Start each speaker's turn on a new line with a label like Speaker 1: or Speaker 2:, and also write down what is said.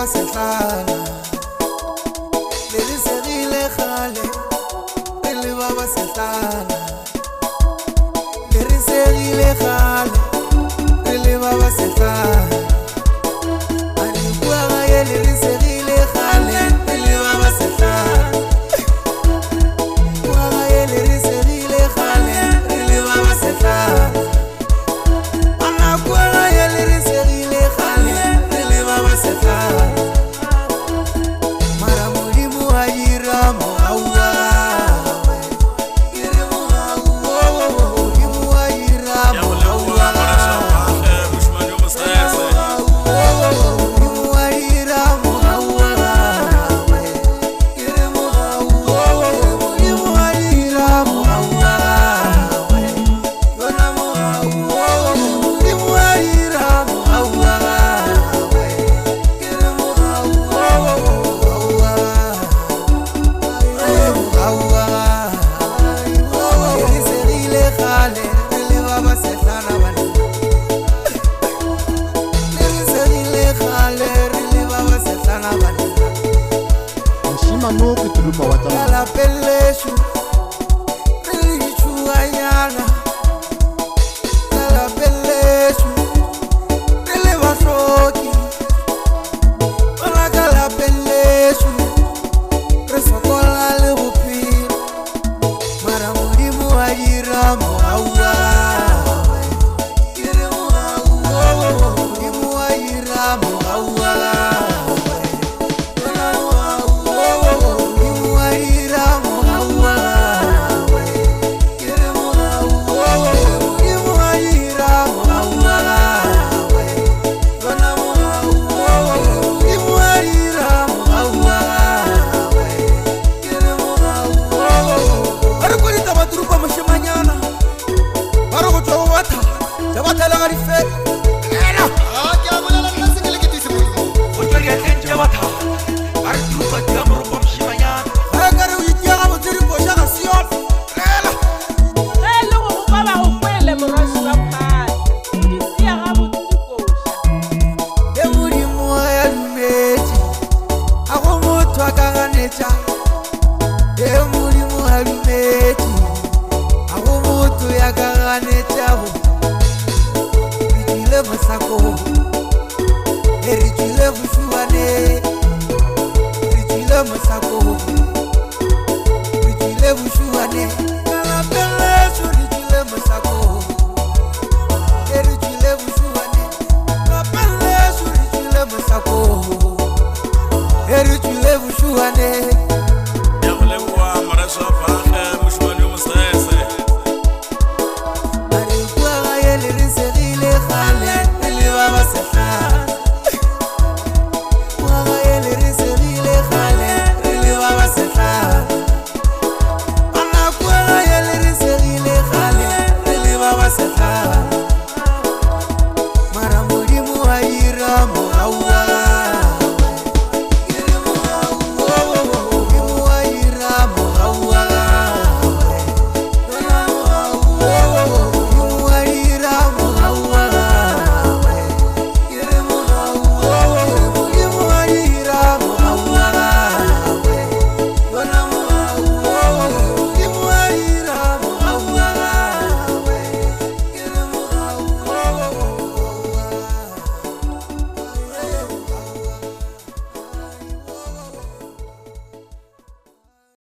Speaker 1: sehlana le re segile kgale re le baba sehlana le re segile kgale re le baba sehlana a re bua gae le re segile kgale re le baba sehlana bua gae le re segile kgale re le baba sehlana
Speaker 2: no ke tuluma wa tla
Speaker 1: la peleshu re chuanyana la peleshu re le bashoki la peleshu re sokola le bophelo mara modimo a dira moaua ire moaua modimo a dira moaua Masako,